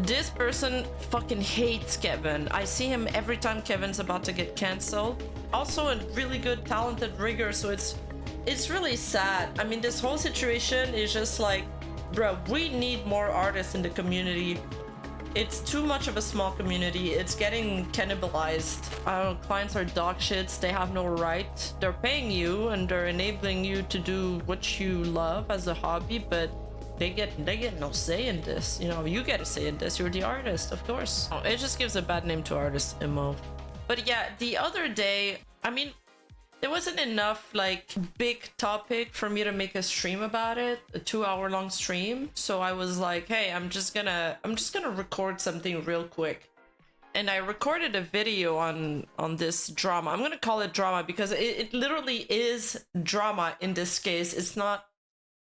This person fucking hates Kevin. I see him every time Kevin's about to get canceled. Also a really good, talented rigger, so it's really sad. I mean, this whole situation is just like, bro, we need more artists in the community. It's too much of a small community. It's getting cannibalized. I don't know, clients are dog shits. They have no right. They're paying you and they're enabling you to do what you love as a hobby, but they get no say in this. You know, you get a say in this. You're the artist, of course. Oh, it just gives a bad name to artists, Imo. But yeah, the other day, I mean, there wasn't enough like big topic for me to make a stream about it, a 2-hour-long stream. So I was like, hey, I'm just gonna record something real quick. And I recorded a video on this drama. I'm gonna call it drama because it literally is drama in this case. It's not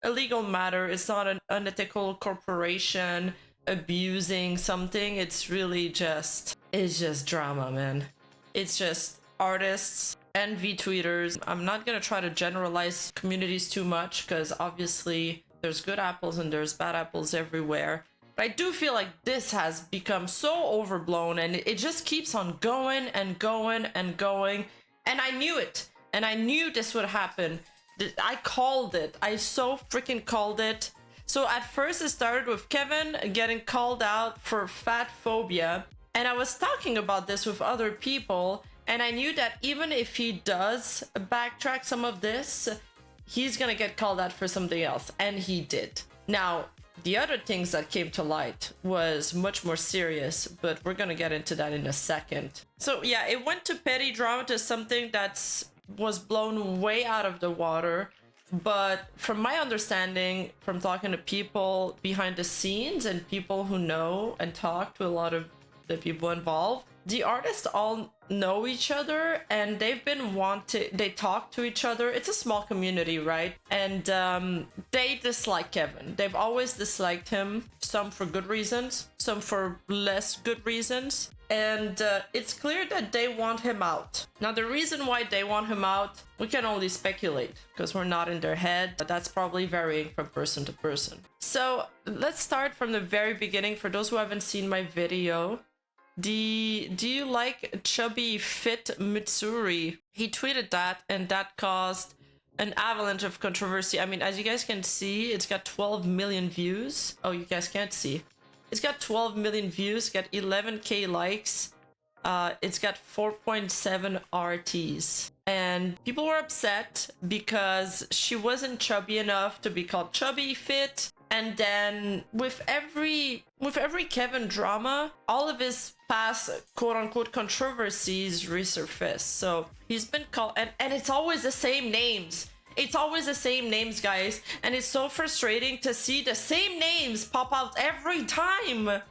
a legal matter. It's not an unethical corporation abusing something. It's really just, it's just drama, man. It's just artists and VTweeters. I'm not gonna try to generalize communities too much because obviously there's good apples and there's bad apples everywhere. But I do feel like this has become so overblown and it just keeps on going and going and going. And I knew it. And I knew this would happen. I called it. I so freaking called it. So at first it started with Kevin getting called out for Fatphobia. And I was talking about this with other people. And I knew that even if he does backtrack some of this, he's gonna get called out for something else. And he did. Now, the other things that came to light was much more serious, but we're gonna get into that in a second. So yeah, it went to petty drama, to something that's was blown way out of the water. But from my understanding, from talking to people behind the scenes and people who know and talk to a lot of the people involved, the artists all know each other and they've been they talk to each other. It's a small community, right? And they dislike Kevin. They've always disliked him, some for good reasons, some for less good reasons. And it's clear that they want him out. Now, the reason why they want him out, we can only speculate because we're not in their head. But that's probably varying from person to person. So let's start from the very beginning. For those who haven't seen my video, do you like chubby fit Mitsuri? He tweeted that and that caused an avalanche of controversy. I mean, as you guys can see, it's got 12 million views. Oh, you guys can't see. It's got 12 million views, got 11k likes. It's got 4.7 RTs. And people were upset because she wasn't chubby enough to be called chubby fit. And then with every Kevin drama, all of his past quote-unquote controversies resurface. So he's been called, and it's always the same names. It's always the same names, guys. And it's so frustrating to see the same names pop out every time.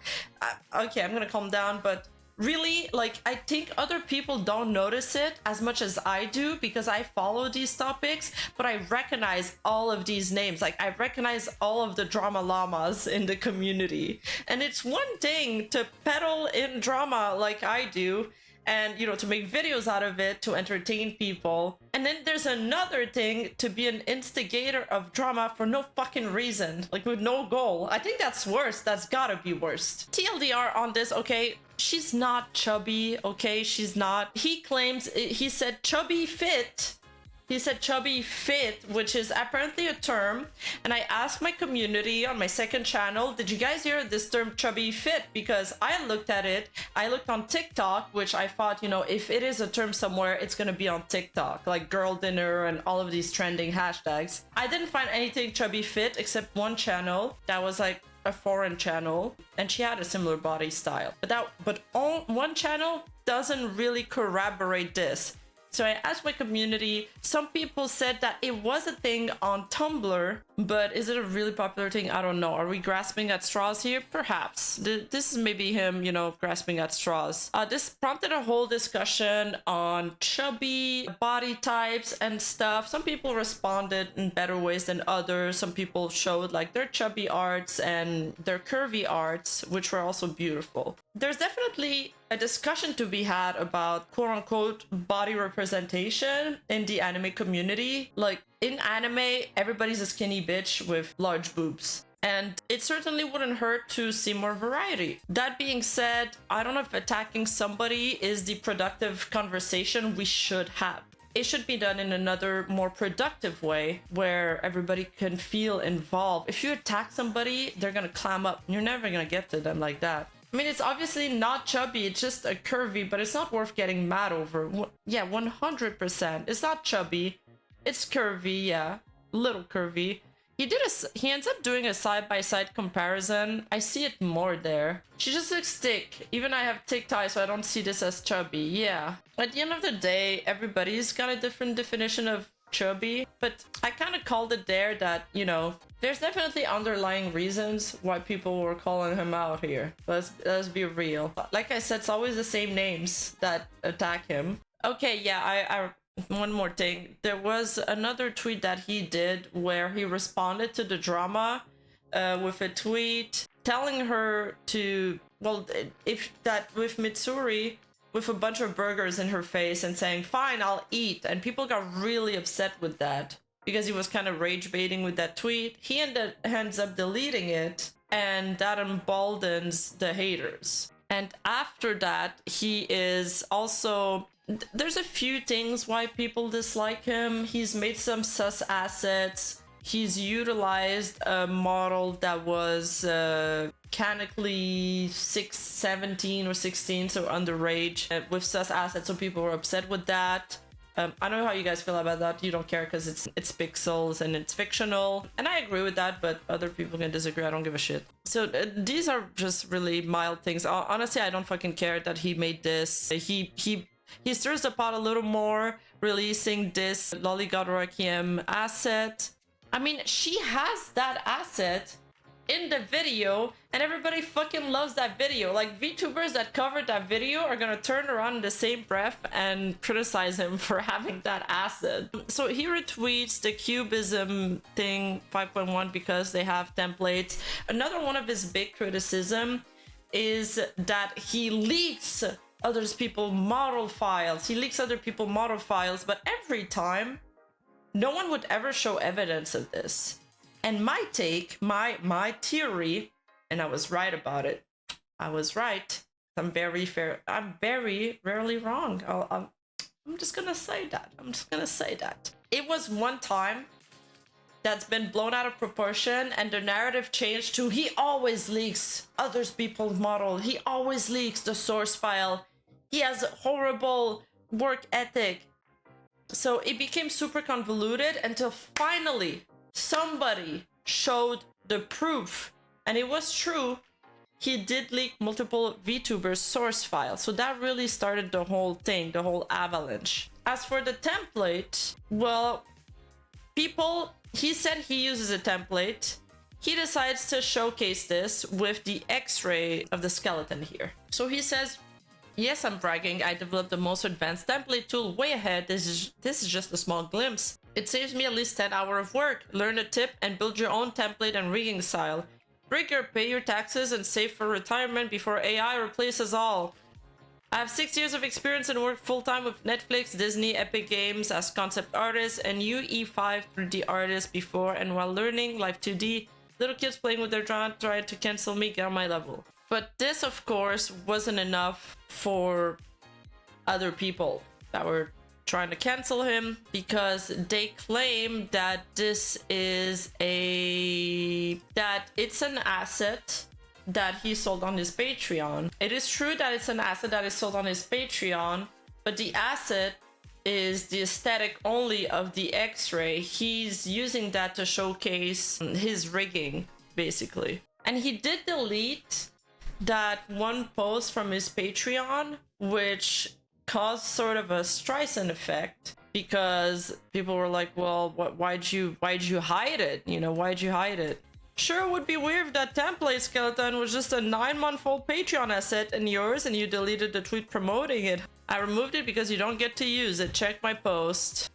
Okay, I'm gonna calm down, but really, like, I think other people don't notice it as much as I do because I follow these topics, but I recognize all of these names. Like, I recognize all of the drama llamas in the community. And it's one thing to peddle in drama like I do, and, you know, to make videos out of it, to entertain people. And then there's another thing to be an instigator of drama for no fucking reason, like with no goal. I think that's worse. That's gotta be worse. TLDR on this, okay? She's not chubby, okay? She's not. He claims, he said chubby fit. He said chubby fit, which is apparently a term. And I asked my community on my second channel, did you guys hear this term chubby fit? Because I looked at it. I looked on TikTok, which I thought, you know, if it is a term somewhere, it's gonna be on TikTok, like girl dinner and all of these trending hashtags. I didn't find anything chubby fit except one channel that was like a foreign channel, and she had a similar body style. But one channel doesn't really corroborate this. So I asked my community. Some people said that it was a thing on Tumblr, but is it a really popular thing? I don't know. Are we grasping at straws here? Perhaps. This is maybe him, you know, grasping at straws. This prompted a whole discussion on chubby body types and stuff. Some people responded in better ways than others. Some people showed like their chubby arts and their curvy arts, which were also beautiful. There's definitely a discussion to be had about quote-unquote body representation in the anime community. Like, in anime, everybody's a skinny bitch with large boobs. And it certainly wouldn't hurt to see more variety. That being said, I don't know if attacking somebody is the productive conversation we should have. It should be done in another more productive way where everybody can feel involved. If you attack somebody, they're gonna clam up. You're never gonna get to them like that. I mean, it's obviously not chubby, it's just a curvy, but it's not worth getting mad over. Yeah, 100%. It's not chubby. It's curvy, yeah. Little curvy. He ends up doing a side-by-side comparison. I see it more there. She just looks thick. Even I have thick thighs, so I don't see this as chubby. Yeah. At the end of the day, everybody's got a different definition of chubby. But I kind of called it there that, you know, there's definitely underlying reasons why people were calling him out here. Let's be real. Like I said, it's always the same names that attack him. Okay, yeah, one more thing. There was another tweet that he did where he responded to the drama with a tweet telling her to, well, if that with Mitsuri with a bunch of burgers in her face and saying, fine, I'll eat. And people got really upset with that because he was kind of rage baiting with that tweet. He ends up deleting it, and that emboldens the haters. And after that, he is also... There's a few things why people dislike him. He's made some sus assets. He's utilized a model that was canonically 17 or 16, so underage, with sus assets, so people were upset with that. I know how you guys feel about that. You don't care because it's pixels and it's fictional. And I agree with that, but other people can disagree. I don't give a shit. So these are just really mild things. Honestly, I don't fucking care that he made this. He stirs the pot a little more, releasing this Lolligodrachium asset. I mean, she has that asset in the video, and everybody fucking loves that video. Like, VTubers that covered that video are gonna turn around in the same breath and criticize him for having that asset. So he retweets the Cubism thing 5.1 because they have templates. Another one of his big criticism is that he leaks other people model files. He leaks other people model files, but every time no one would ever show evidence of this. And my take, my theory, and I was right about it. I was right. I'm very fair. I'm very rarely wrong. I'm just gonna say that. I'm just gonna say that. It was one time that's been blown out of proportion, and the narrative changed to he always leaks others people's model. He always leaks the source file. He has a horrible work ethic. So it became super convoluted until finally somebody showed the proof. And it was true. He did leak multiple VTubers source files. So that really started the whole thing, the whole avalanche. As for the template, well, he said he uses a template. He decides to showcase this with the X-ray of the skeleton here. So he says, yes, I'm bragging. I developed the most advanced template tool way ahead. This is just a small glimpse. It saves me at least 10 hours of work. Learn a tip and build your own template and rigging style. Rigger, pay your taxes and save for retirement before AI replaces all. I have 6 years of experience and worked full-time with Netflix, Disney, Epic Games as concept artist and UE5 3D artist before, and while learning Live 2D, little kids playing with their drone tried to cancel me, get on my level. But this, of course, wasn't enough for other people that were trying to cancel him, because they claim that it's an asset that he sold on his Patreon. It is true that it's an asset that is sold on his Patreon, but the asset is the aesthetic only of the X-ray. He's using that to showcase his rigging, basically. And he did delete that one post from his Patreon, which caused sort of a Streisand effect, because people were like, well, why'd you hide it? You know, why'd you hide it? Sure, it would be weird if that template skeleton was just a 9-month-old Patreon asset and yours, and you deleted the tweet promoting it. I removed it because you don't get to use it. Check my post.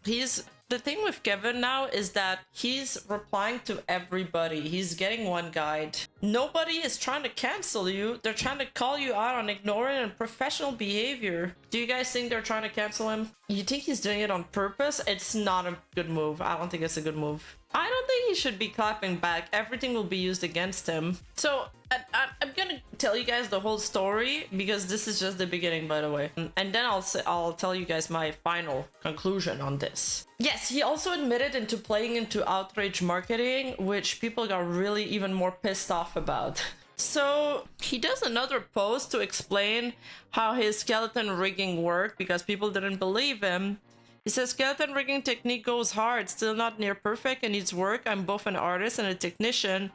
The thing with Kevin now is that he's replying to everybody. He's getting one guide. Nobody is trying to cancel you. They're trying to call you out on ignorant and professional behavior. Do you guys think they're trying to cancel him? You think he's doing it on purpose? It's not a good move. I don't think it's a good move. I don't think he should be clapping back. Everything will be used against him. So I'm gonna tell you guys the whole story because this is just the beginning, by the way. And then I'll tell you guys my final conclusion on this. Yes, he also admitted into playing into outrage marketing, which people got really even more pissed off about. So he does another post to explain how his skeleton rigging worked because people didn't believe him. He says, skeleton rigging technique goes hard, still not near perfect and needs work. I'm both an artist and a technician.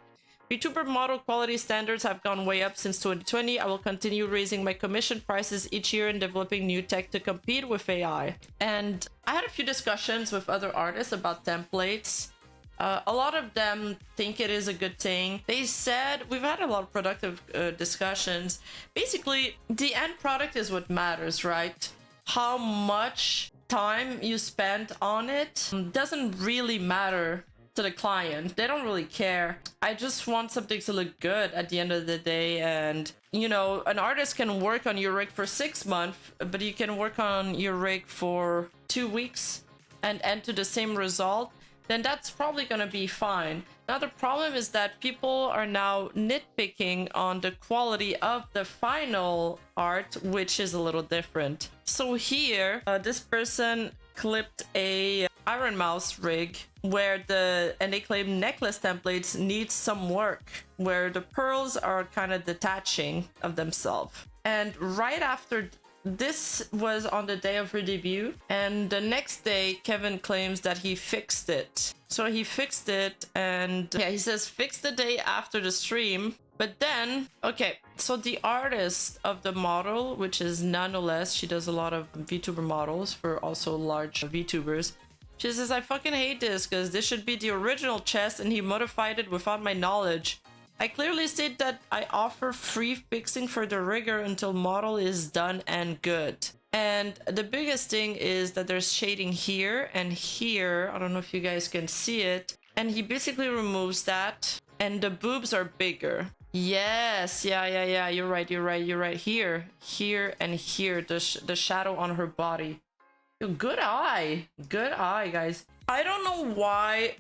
Vtuber model quality standards have gone way up since 2020. I will continue raising my commission prices each year and developing new tech to compete with AI. And I had a few discussions with other artists about templates. A lot of them think it is a good thing. They said, we've had a lot of productive discussions. Basically, the end product is what matters, right? How much time you spend on it doesn't really matter to the client. They don't really care. I just want something to look good at the end of the day. And you know, an artist can work on your rig for 6 months, but you can work on your rig for 2 weeks and end to the same result. Then that's probably gonna be fine. Now the problem is that people are now nitpicking on the quality of the final art, which is a little different. So here, this person clipped a Iron Mouse rig where and they claim necklace templates need some work, where the pearls are kind of detaching of themselves. And right after this was on the day of her debut, and the next day Kevin claims that he fixed it. So he fixed it, and yeah, he says fix the day after the stream. But then, okay, so the artist of the model, which is nonetheless, she does a lot of VTuber models for also large VTubers. She says, I fucking hate this because this should be the original chest and he modified it without my knowledge. I clearly state that I offer free fixing for the rigger until model is done and good. And the biggest thing is that there's shading here and here. I don't know if you guys can see it. And he basically removes that and the boobs are bigger. Yes, yeah. You're right. Here, and here, the shadow on her body. Good eye, guys. I don't know why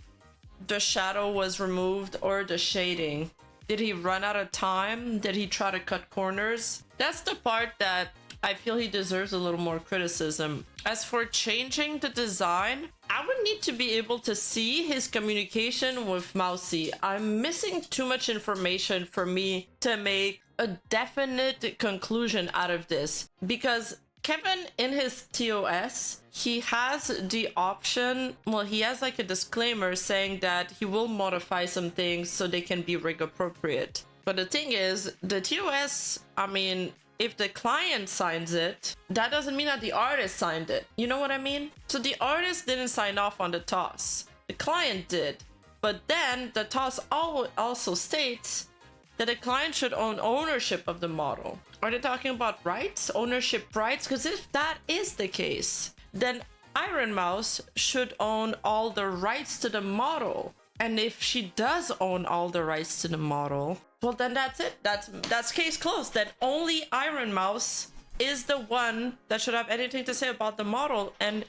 the shadow was removed or the shading. Did he run out of time? Did he try to cut corners? That's the part that I feel he deserves a little more criticism. As for changing the design, I would need to be able to see his communication with Mousy. I'm missing too much information for me to make a definite conclusion out of this. Because Kevin, in his TOS, he has the option, well, he has like a disclaimer saying that he will modify some things so they can be rig appropriate. But the thing is, the TOS, I mean, if the client signs it, that doesn't mean that the artist signed it. You know what I mean? So the artist didn't sign off on the TOS. The client did. But then the TOS also states that the client should own ownership of the model. Are they talking about rights? Ownership rights? Because if that is the case, then Iron Mouse should own all the rights to the model. And if she does own all the rights to the model, well, then that's it. That's case closed. Then only Iron Mouse is the one that should have anything to say about the model. And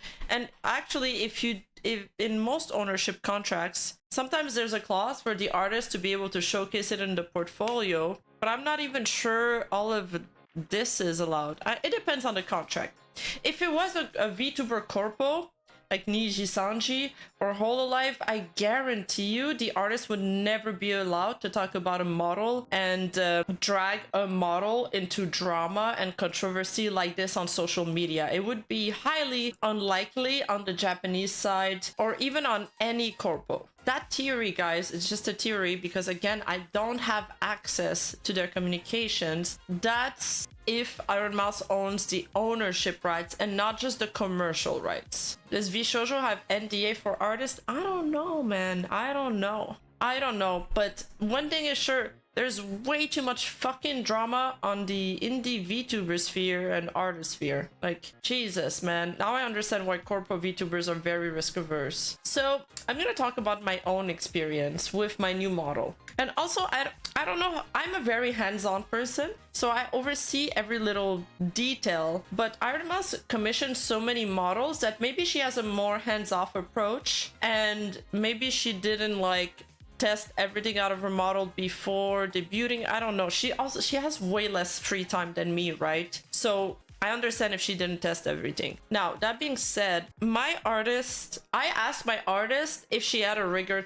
actually, if in most ownership contracts, sometimes there's a clause for the artist to be able to showcase it in the portfolio, but I'm not even sure all of this is allowed. It depends on the contract. If it was a VTuber corpo, like Niji Sanji or Hololive, I guarantee you the artist would never be allowed to talk about a model and drag a model into drama and controversy like this on social media. It would be highly unlikely on the Japanese side or even on any corpo. That theory, guys, is just a theory because, again, I don't have access to their communications. That's if Iron Mouse owns the ownership rights and not just the commercial rights. Does VShojo have NDA for artists? I don't know, man. I don't know. But one thing is sure, There's way too much fucking drama on the indie VTuber sphere and artist sphere. Like, Jesus, man. Now I understand why corpo VTubers are very risk averse. So I'm gonna talk about my own experience with my new model. And also, I don't know, I'm a very hands-on person, so I oversee every little detail, but Irma's commissioned so many models that maybe she has a more hands-off approach, and maybe she didn't like test everything out of her model before debuting. I don't know. She has way less free time than me, right? So I understand if she didn't test everything. Now, that being said, I asked my artist if she had a rigger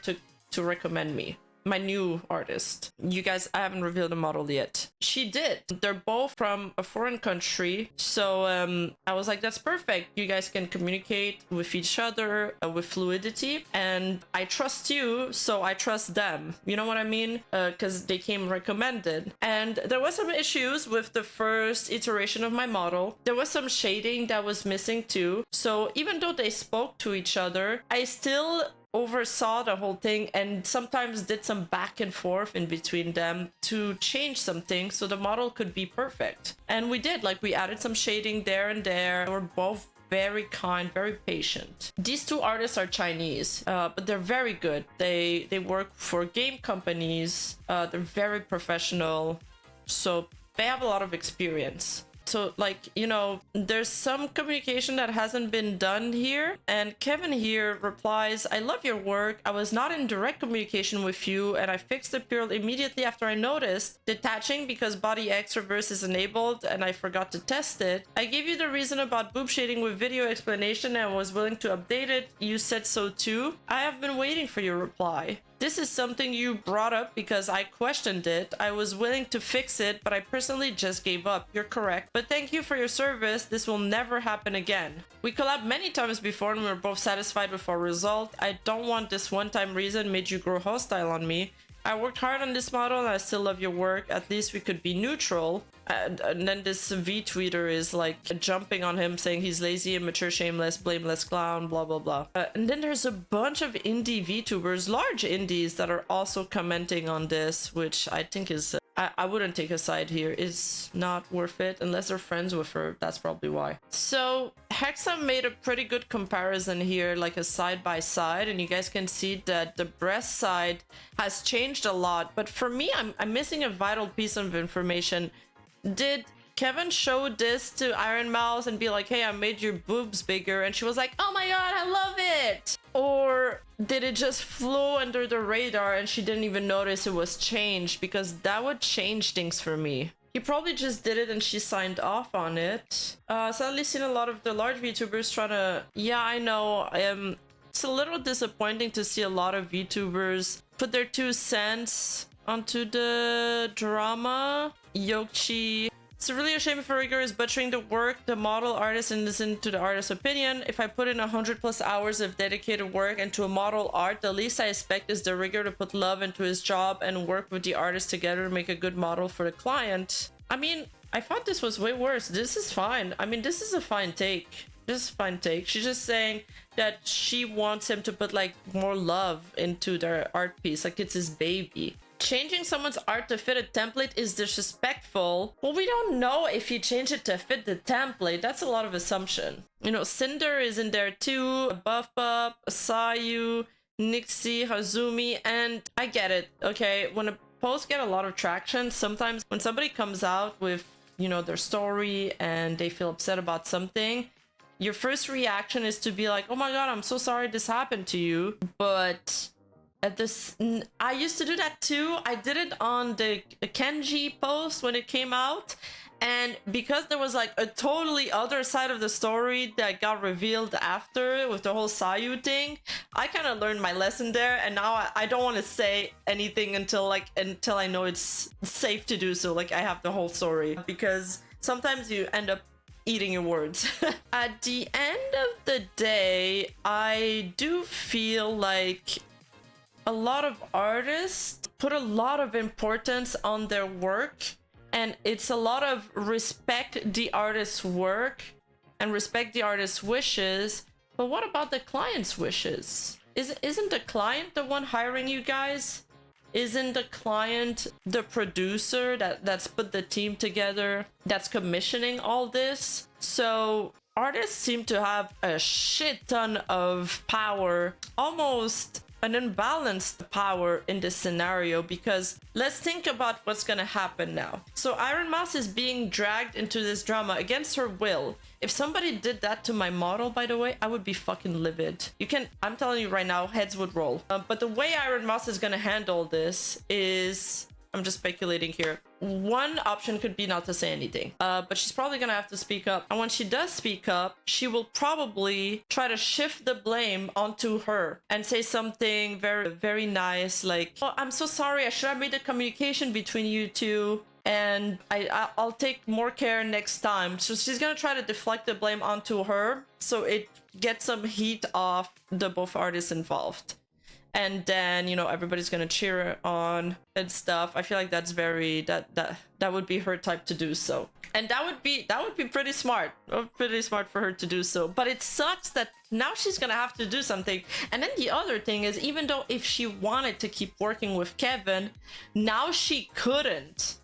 to recommend me. My new artist. You guys, I haven't revealed the model yet. She did. They're both from a foreign country. So I was like, that's perfect. You guys can communicate with each other with fluidity. And I trust you, so I trust them. You know what I mean? Because they came recommended. And there was some issues with the first iteration of my model. There was some shading that was missing too. So even though they spoke to each other, I still oversaw the whole thing and sometimes did some back and forth in between them to change something so the model could be perfect. And we did, like, we added some shading there and there. They were both very kind, very patient. These two artists are Chinese, but they're very good. They work for game companies. They're very professional, so they have a lot of experience. So, like, you know, there's some communication that hasn't been done here. And Kevin here replies, I love your work. I was not in direct communication with you, and I fixed the build immediately after I noticed detaching because body X reverse is enabled and I forgot to test it. I gave you the reason about boob shading with video explanation and was willing to update it. You said so too. I have been waiting for your reply. This is something you brought up because I questioned it. I was willing to fix it, but I personally just gave up. You're correct. But thank you for your service. This will never happen again. We collabed many times before and we were both satisfied with our result. I don't want this one-time reason made you grow hostile on me. I worked hard on this model and I still love your work. At least we could be neutral. And then this V-tweeter is like jumping on him saying he's lazy, immature, shameless, blameless clown, blah, blah, blah. And then there's a bunch of indie VTubers, large indies, that are also commenting on this, which I think is... I wouldn't take a side here. It's not worth it unless they're friends with her. That's probably why. So Hexa made a pretty good comparison here, like a side by side, and you guys can see that the breast side has changed a lot. But for me, I'm missing a vital piece of information. Did Kevin show this to Iron Mouse and be like, hey, I made your boobs bigger? And she was like, oh my god, I love it. Or did it just flow under the radar and she didn't even notice it was changed? Because that would change things for me. He probably just did it and she signed off on it. Sadly seen a lot of the large VTubers trying to... Yeah, I know. It's a little disappointing to see a lot of VTubers put their 2 cents onto the drama. Yokchi. It's really a shame if a rigger is butchering the work, the model artist, and listen to the artist's opinion. If I put in 100+ hours of dedicated work into a model art, the least I expect is the rigger to put love into his job and work with the artist together to make a good model for the client. I mean, I thought this was way worse. This is fine. I mean, this is a fine take. This is a fine take. She's just saying that she wants him to put like more love into their art piece, like it's his baby. Changing someone's art to fit a template is disrespectful. Well, we don't know if you change it to fit the template. That's a lot of assumption. You know, Cinder is in there too, Buff Buff, Asayu, Nixie, Hazumi, and I get it, okay? When a post get a lot of traction, sometimes when somebody comes out with, you know, their story and they feel upset about something, your first reaction is to be like, oh my god, I'm so sorry this happened to you. But at this, I used to do that too. I did it on the Kenji post when it came out, and because there was like a totally other side of the story that got revealed after with the whole Sayu thing, I kind of learned my lesson there, and now I don't want to say anything until I know it's safe to do so, like I have the whole story, because sometimes you end up eating your words. At the end of the day, I do feel like a lot of artists put a lot of importance on their work, and it's a lot of respect the artist's work and respect the artist's wishes. But what about the client's wishes? Isn't the client the one hiring you guys? isn't the client the producer that's put the team together, that's commissioning all this? So artists seem to have a shit ton of power, almost an unbalanced power in this scenario, because let's think about what's gonna happen now. So Iron Mouse is being dragged into this drama against her will. If somebody did that to my model, by the way, I would be fucking livid. I'm telling you right now, heads would roll. But the way Iron Mouse is gonna handle this is, I'm just speculating here. One option could be not to say anything, but she's probably gonna have to speak up. And when she does speak up, she will probably try to shift the blame onto her and say something very, very nice, like, "Oh, I'm so sorry. I should have made the communication between you two, and I'll take more care next time." So she's gonna try to deflect the blame onto her, so it gets some heat off the both artists involved. And then, you know, everybody's gonna cheer on and stuff. I feel like that's very that would be her type to do so, and that would be pretty smart, for her to do so. But it sucks that now she's gonna have to do something. And then the other thing is, even though if she wanted to keep working with Kevin, now she couldn't.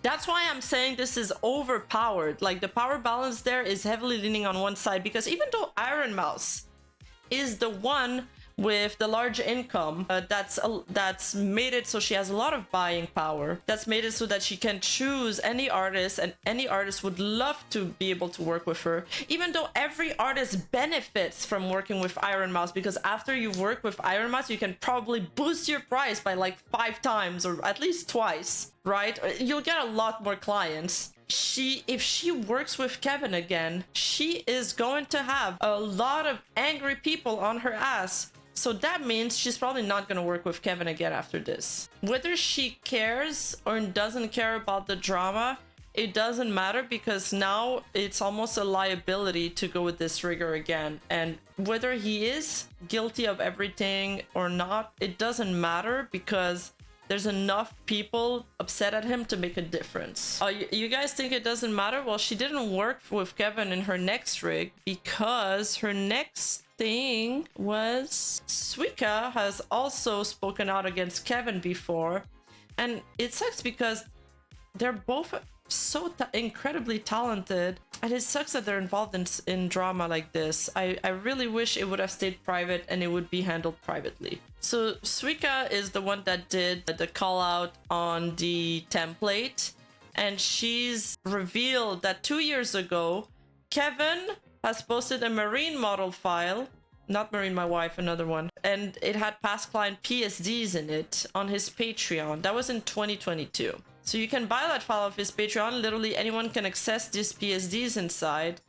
That's why I'm saying this is overpowered. Like, the power balance there is heavily leaning on one side, because even though Iron Mouse is the one with the large income, that's made it so she has a lot of buying power, that's made it so that she can choose any artist, and any artist would love to be able to work with her, even though every artist benefits from working with Iron Mouse, because after you work with Iron Mouse, you can probably boost your price by like 5 times, or at least twice, right? You'll get a lot more clients. If she works with Kevin again, she is going to have a lot of angry people on her ass. So that means she's probably not going to work with Kevin again after this. Whether she cares or doesn't care about the drama, it doesn't matter, because now it's almost a liability to go with this rigger again. And whether he is guilty of everything or not, it doesn't matter, because there's enough people upset at him to make a difference. You guys think it doesn't matter? Well, she didn't work with Kevin in her next rig, because her next thing was Suika has also spoken out against Kevin before. And it sucks because they're both so incredibly talented, and it sucks that they're involved in drama like this. I really wish it would have stayed private and it would be handled privately. So Suika is the one that did the call out on the template, and she's revealed that 2 years ago Kevin has posted a Marine model file, not Marine my wife, another one, and it had past client PSDs in it on his Patreon. That was in 2022. So you can buy that file off his Patreon. Literally anyone can access these PSDs inside.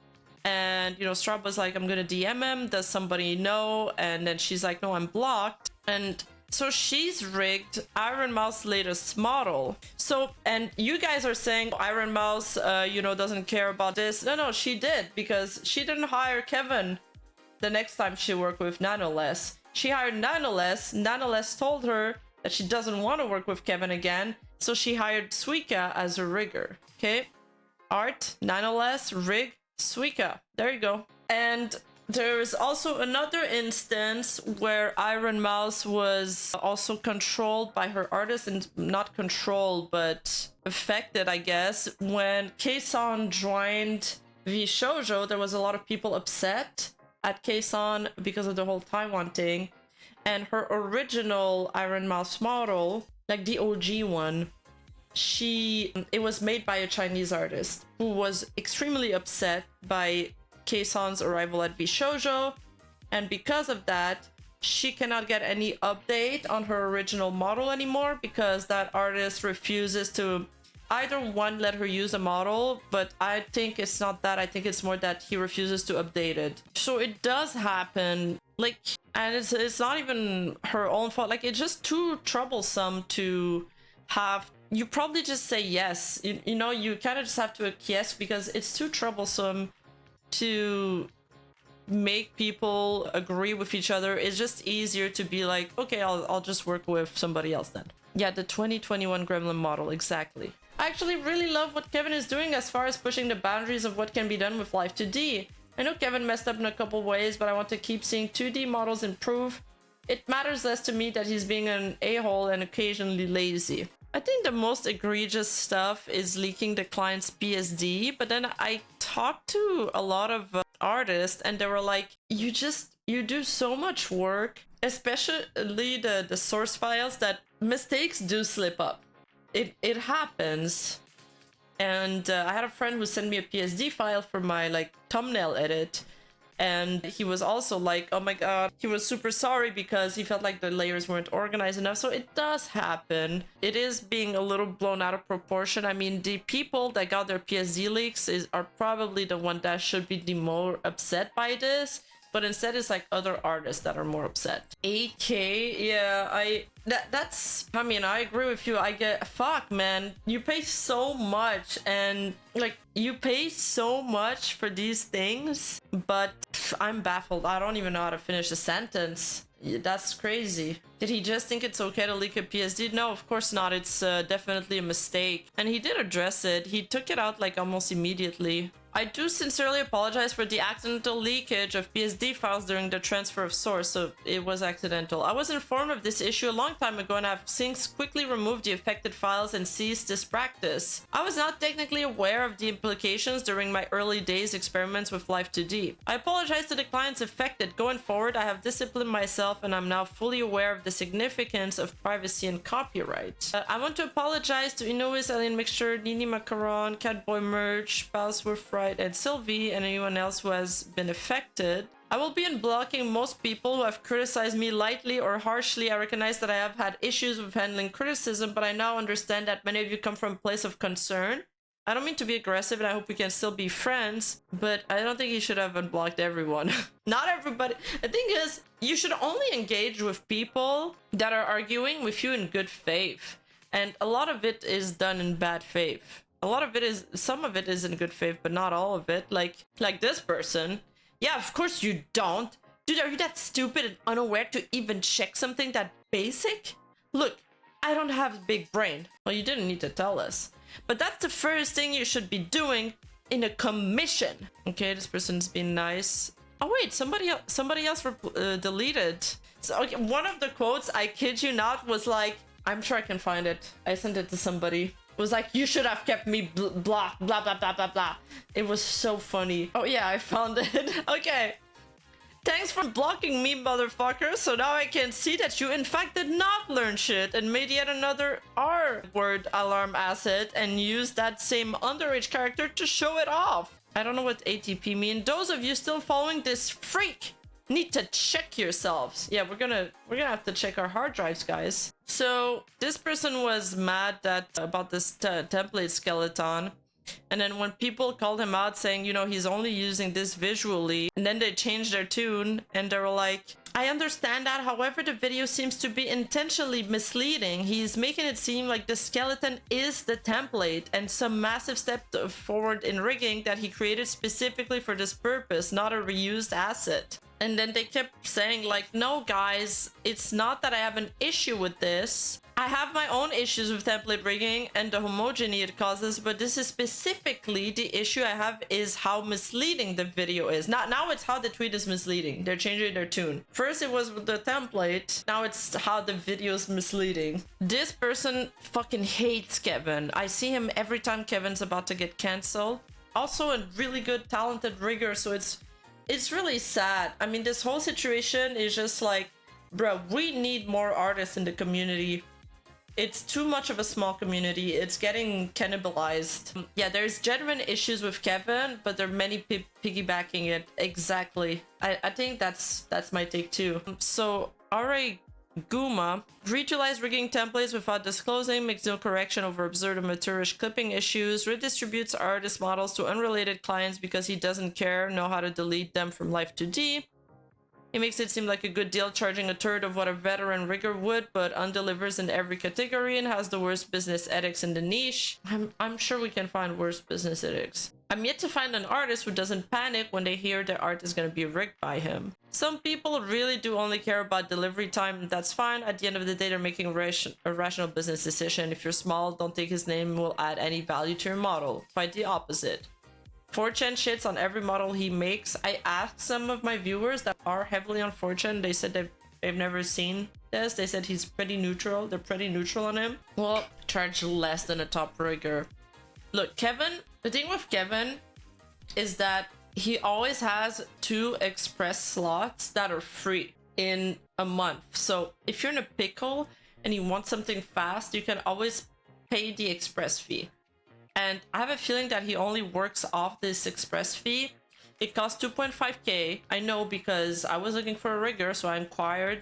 And, you know, Straub was like, I'm gonna DM him, does somebody know? And then she's like, no, I'm blocked. And so she's rigged Iron Mouse's latest model. So, and you guys are saying Iron Mouse, you know, doesn't care about this. No, she did, because she didn't hire Kevin the next time she worked with Nanoless. She hired Nanoless. Nanoless told her that she doesn't want to work with Kevin again. So she hired Suika as a rigger. Okay, Art, Nanoless, rig, Suika. There you go. And there is also another instance where Iron Mouse was also controlled by her artist, and not controlled, but affected, I guess. When Kason joined Vshoujo, there was a lot of people upset at Kason because of the whole Taiwan thing. And her original Iron Mouse model, like the OG one, it was made by a Chinese artist who was extremely upset by Kaison's arrival at Vshoujo, and because of that, she cannot get any update on her original model anymore, because that artist refuses to either one, let her use a model, but I think it's not that. I think it's more that he refuses to update it. So it does happen, like, and it's not even her own fault. Like, it's just too troublesome to have. You probably just say yes. You know, you kind of just have to acquiesce, because it's too troublesome to make people agree with each other. It's just easier to be like, okay, I'll just work with somebody else then. Yeah, the 2021 Gremlin model, exactly. I actually really love what Kevin is doing as far as pushing the boundaries of what can be done with Live 2D. I know Kevin messed up in a couple ways, but I want to keep seeing 2D models improve. It matters less to me that he's being an a-hole and occasionally lazy. I think the most egregious stuff is leaking the client's PSD, but then I talked to a lot of artists and they were like, you do so much work, especially the source files, that mistakes do slip up. It happens. And I had a friend who sent me a PSD file for my like thumbnail edit, and he was also like, oh my god, he was super sorry because he felt like the layers weren't organized enough. So it does happen. It is being a little blown out of proportion. I mean, the people that got their PSD leaks are probably the one that should be the more upset by this, but instead it's like other artists that are more upset. 8K, yeah, that's, I mean, I agree with you. I get, fuck, man, you pay so much, and like, you pay so much for these things, but I'm baffled. I don't even know how to finish a sentence. Yeah, that's crazy. Did he just think it's okay to leak a PSD? No, of course not. It's definitely a mistake. And he did address it. He took it out like almost immediately. I do sincerely apologize for the accidental leakage of PSD files during the transfer of source, so it was accidental. I was informed of this issue a long time ago and have since quickly removed the affected files and ceased this practice. I was not technically aware of the implications during my early days experiments with Live2D. I apologize to the clients affected. Going forward, I have disciplined myself and I'm now fully aware of the significance of privacy and copyright. I want to apologize to Inuis, Alien Mixture, Nini Macaron, Catboy Merch, Pals Were Fried, and Sylvie, and anyone else who has been affected. I will be unblocking most people who have criticized me lightly or harshly. I recognize that I have had issues with handling criticism, but I now understand that many of you come from a place of concern. I don't mean to be aggressive, and I hope we can still be friends, but I don't think you should have unblocked everyone. Not everybody. The thing is, you should only engage with people that are arguing with you in good faith, and a lot of it is done in bad faith. A lot of it is, some of it is in good faith, but not all of it. Like this person. Yeah, of course you don't. Dude, are you that stupid and unaware to even check something that basic? Look, I don't have a big brain. Well, you didn't need to tell us. But that's the first thing you should be doing in a commission. Okay, this person's been nice. Oh wait, somebody else deleted. So okay, one of the quotes, I kid you not, was like, I'm sure I can find it. I sent it to somebody. It was like, you should have kept me blocked, blah, blah, blah, blah, blah. It was so funny. Oh yeah, I found it. Okay. Thanks for blocking me, motherfucker. So now I can see that you in fact did not learn shit and made yet another R-word alarm asset and used that same underage character to show it off. I don't know what ATP mean. Those of you still following this freak need to check yourselves. Yeah, we're gonna have to check our hard drives, guys. So this person was mad about this template skeleton, and then when people called him out saying, you know, he's only using this visually, and then they changed their tune and they were like, I understand that, however the video seems to be intentionally misleading. He's making it seem like the skeleton is the template and some massive step forward in rigging that he created specifically for this purpose, not a reused asset. And then they kept saying like, no guys, it's not that I have an issue with this. I have my own issues with template rigging and the homogeneity it causes, but this is specifically the issue I have is how misleading the video is. Now it's how the tweet is misleading. They're changing their tune. First it was with the template, now it's how the video is misleading. This person fucking hates Kevin. I see him every time Kevin's about to get cancelled. Also a really good talented rigger, so it's really sad. I mean, this whole situation is just like, bro, we need more artists in the community. It's too much of a small community. It's getting cannibalized. Yeah, there's genuine issues with Kevin, but there are many piggybacking it. Exactly. I think that's my take too. So, R.A. Guma reutilize rigging templates without disclosing, makes no correction over absurd amateurish clipping issues, redistributes artist models to unrelated clients because he doesn't know how to delete them from Live2D. He makes it seem like a good deal, charging a third of what a veteran rigger would, but undelivers in every category and has the worst business ethics in the niche. I'm sure we can find worse business ethics. I'm yet to find an artist who doesn't panic when they hear their art is going to be rigged by him. Some people really do only care about delivery time, and that's fine. At the end of the day, they're making a rational business decision. If you're small, don't think his name will add any value to your model. Quite the opposite. 4chan shits on every model he makes. I asked some of my viewers that are heavily on 4chan. They said They've never seen this. They said he's pretty neutral. They're pretty neutral on him. Well, charge less than a top rigger. Look, Kevin, the thing with Kevin is that he always has 2 express slots that are free in a month. So if you're in a pickle and you want something fast, you can always pay the express fee. And I have a feeling that he only works off this express fee. It costs 2.5k. I know because I was looking for a rigger, so I inquired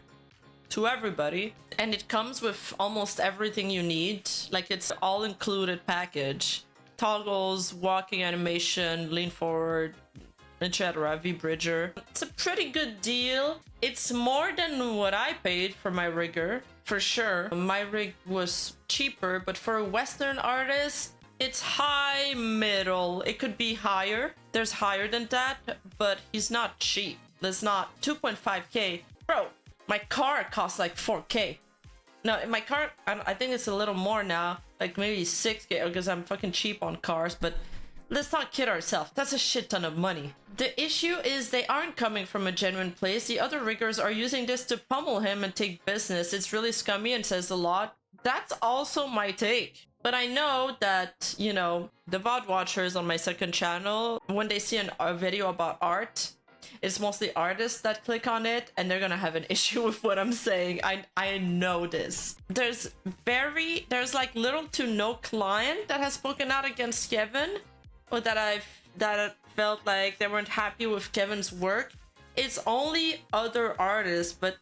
to everybody. And it comes with almost everything you need. Like, it's all included package. Toggles, walking animation, lean forward, etc. V-bridger. It's a pretty good deal. It's more than what I paid for my rigger, for sure. My rig was cheaper, but for a Western artist, it's high middle. It could be higher. There's higher than that, but he's not cheap. There's not 2.5k. Bro, my car costs like 4k. No, my car, I think it's a little more now. Like maybe 6k, because I'm fucking cheap on cars, but let's not kid ourselves. That's a shit ton of money. The issue is they aren't coming from a genuine place. The other riggers are using this to pummel him and take business. It's really scummy and says a lot. That's also my take. But I know that, you know, the VOD watchers on my second channel, when they see a video about art, it's mostly artists that click on it, and they're gonna have an issue with what I'm saying. I know this. There's like little to no client that has spoken out against Kevin, or that felt like they weren't happy with Kevin's work. It's only other artists, but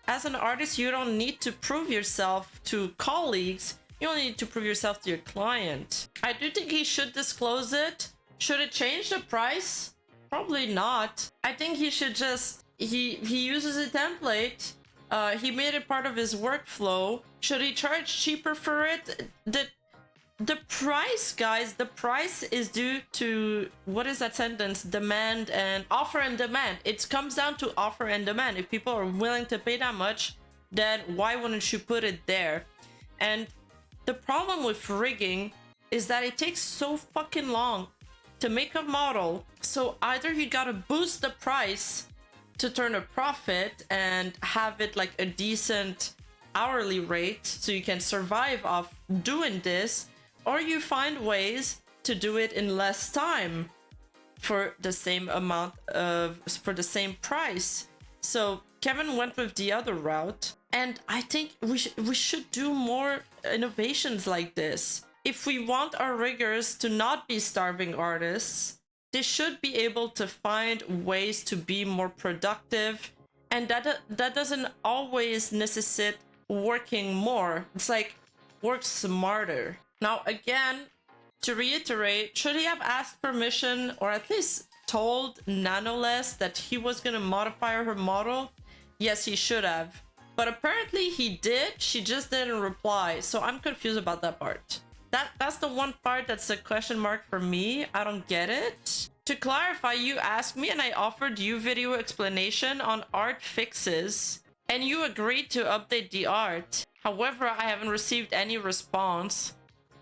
as an artist, you don't need to prove yourself to colleagues. You only need to prove yourself to your client. I do think he should disclose it. Should it change the price? Probably not. I think he should just... He uses a template. He made it part of his workflow. Should he charge cheaper for it? The price, guys, the price is due to... What is that sentence? Demand and... Offer and demand. It comes down to offer and demand. If people are willing to pay that much, then why wouldn't you put it there? And... the problem with rigging is that it takes so fucking long to make a model. So either you gotta boost the price to turn a profit and have it like a decent hourly rate so you can survive off doing this, or you find ways to do it in less time for the same amount of, for the same price. So Kevin went with the other route. And I think we should do more innovations like this. If we want our riggers to not be starving artists, they should be able to find ways to be more productive. And that doesn't always necessitate working more. It's like, work smarter. Now, again, to reiterate, should he have asked permission or at least told Nanoless that he was going to modify her model? Yes, he should have. But apparently he did. She just didn't reply. So I'm confused about that part. That's the one part that's a question mark for me. I don't get it. To clarify, you asked me and I offered you video explanation on art fixes. And you agreed to update the art. However, I haven't received any response.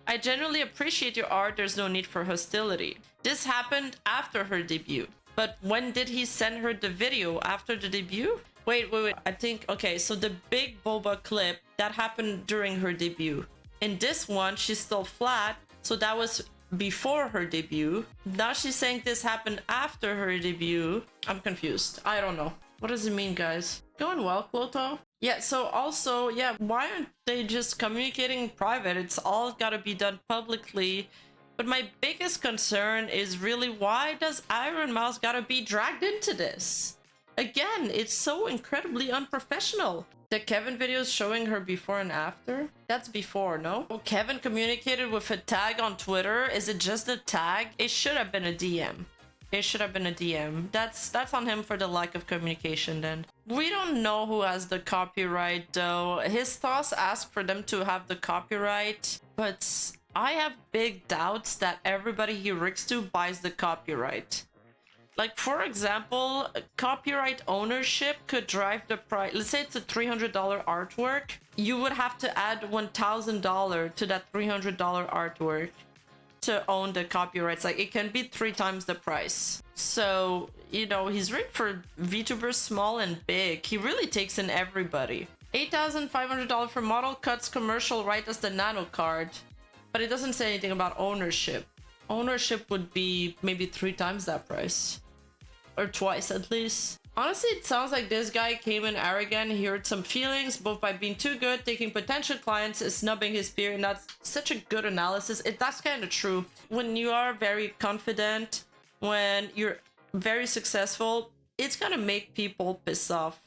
I genuinely appreciate your art. There's no need for hostility. This happened after her debut. But when did he send her the video? After the debut? Wait. I think, okay, so the big boba clip, that happened during her debut. In this one, she's still flat, so that was before her debut. Now she's saying this happened after her debut. I'm confused. I don't know. What does it mean, guys? Going well, Cloto? Yeah, so also, yeah, why aren't they just communicating private? It's all gotta be done publicly. But my biggest concern is really, why does Iron Mouse gotta be dragged into this? Again, it's so incredibly unprofessional. The Kevin videos showing her before and after? That's before, no? Well, Kevin communicated with a tag on Twitter. Is it just a tag? It should have been a DM. It should have been a DM. That's on him for the lack of communication then. We don't know who has the copyright though. His thoughts ask for them to have the copyright, but I have big doubts that everybody he rigs to buys the copyright. Like, for example, copyright ownership could drive the price. Let's say it's a $300 artwork. You would have to add $1,000 to that $300 artwork to own the copyrights. Like, it can be 3 times the price. So you know, he's written for VTubers small and big. He really takes in everybody. $8,500 for model, cuts commercial right as the nano card. But it doesn't say anything about ownership. Ownership would be maybe 3 times that price. Or twice at least. Honestly, it sounds like this guy came in arrogant. He hurt some feelings, both by being too good, taking potential clients, snubbing his peer, and that's such a good analysis. That's kind of true. When you are very confident, when you're very successful, it's gonna make people pissed off.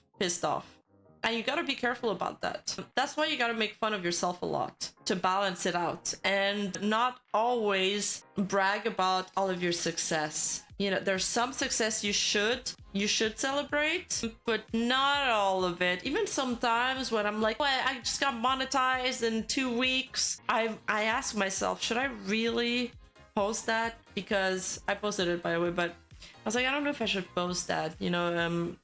And you gotta be careful about that. That's why you gotta make fun of yourself a lot to balance it out and not always brag about all of your success. You know, there's some success you should celebrate, but not all of it. Even sometimes when I'm like, well, I just got monetized in 2 weeks, I ask myself, should I really post that? Because I posted it, by the way, but I was like, I don't know if I should post that, you know.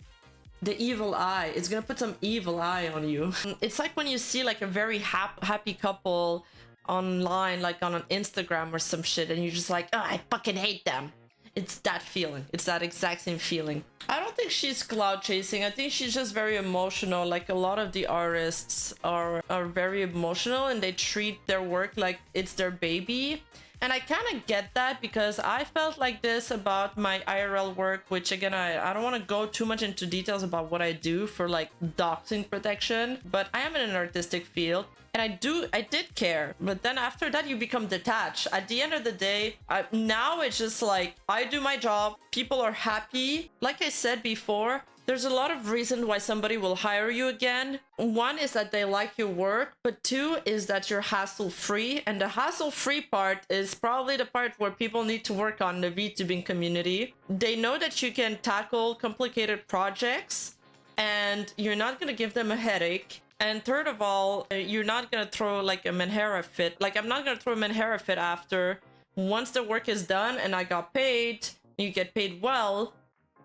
The evil eye, it's gonna put some evil eye on you. It's like when you see like a very happy couple online, like on an Instagram or some shit, and you're just like, oh, I fucking hate them. It's that feeling. It's that exact same feeling. I don't think she's cloud chasing. I think she's just very emotional. Like a lot of the artists are very emotional and they treat their work like it's their baby. And I kind of get that because I felt like this about my IRL work, which again, I don't want to go too much into details about what I do for like doxing protection, but I am in an artistic field and I did care. But then after that, you become detached. At the end of the day, now it's just like, I do my job. People are happy. Like I said before, there's a lot of reasons why somebody will hire you again. One is that they like your work, but 2 is that you're hassle-free. And the hassle-free part is probably the part where people need to work on the VTubing community. They know that you can tackle complicated projects and you're not going to give them a headache. And third of all, you're not going to throw like a Menhera fit. Like I'm not going to throw a Menhera fit after. Once the work is done and I got paid, you get paid well.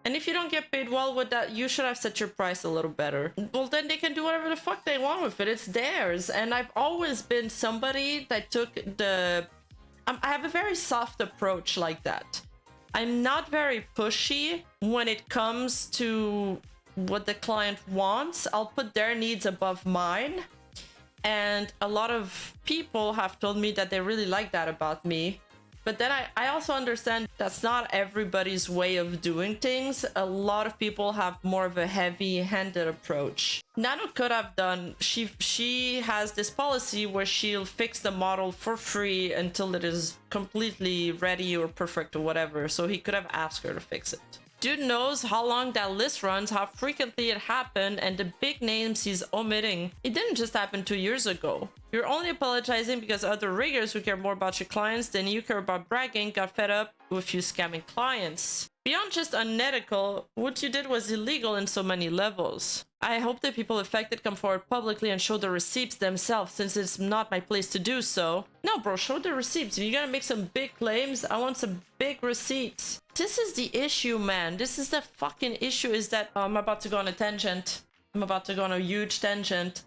And if you don't get paid well with that, you should have set your price a little better. Well, then they can do whatever the fuck they want with it. It's theirs. And I've always been somebody that took the... I have a very soft approach like that. I'm not very pushy when it comes to what the client wants. I'll put their needs above mine. And a lot of people have told me that they really like that about me. But then I also understand that's not everybody's way of doing things. A lot of people have more of a heavy-handed approach. Nano could have done, she has this policy where she'll fix the model for free until it is completely ready or perfect or whatever. So he could have asked her to fix it. Dude knows how long that list runs, how frequently it happened, and the big names he's omitting. It didn't just happen 2 years ago. You're only apologizing because other riggers who care more about your clients than you care about bragging got fed up with you scamming clients. Beyond just unethical, what you did was illegal in so many levels. I hope the people affected come forward publicly and show the receipts themselves, since it's not my place to do so. No, bro, show the receipts. If you're gonna make some big claims, I want some big receipts. This is the issue, man. This is the fucking issue, is that I'm about to go on a tangent. I'm about to go on a huge tangent.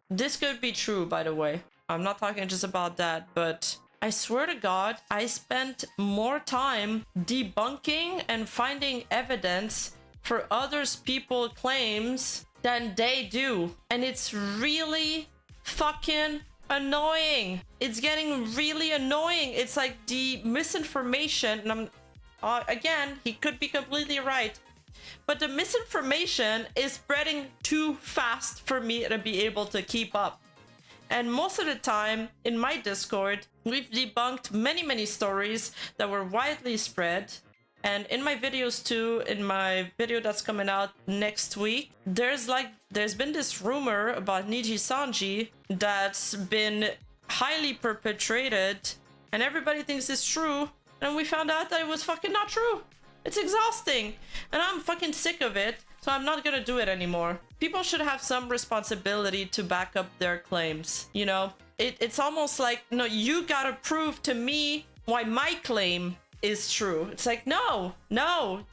This could be true, by the way. I'm not talking just about that, but I swear to God, I spent more time debunking and finding evidence for others people's claims than they do. And it's really fucking annoying. It's getting really annoying. It's like the misinformation, and again, he could be completely right, but the misinformation is spreading too fast for me to be able to keep up. And most of the time in my Discord, we've debunked many stories that were widely spread. And in my videos too, in my video that's coming out next week, there's been this rumor about Niji Sanji that's been highly perpetrated and everybody thinks it's true. And we found out that it was fucking not true. It's exhausting. And I'm fucking sick of it. So I'm not gonna do it anymore. People should have some responsibility to back up their claims. You know, it's almost like, no, you gotta prove to me why my claim is true. It's like, no,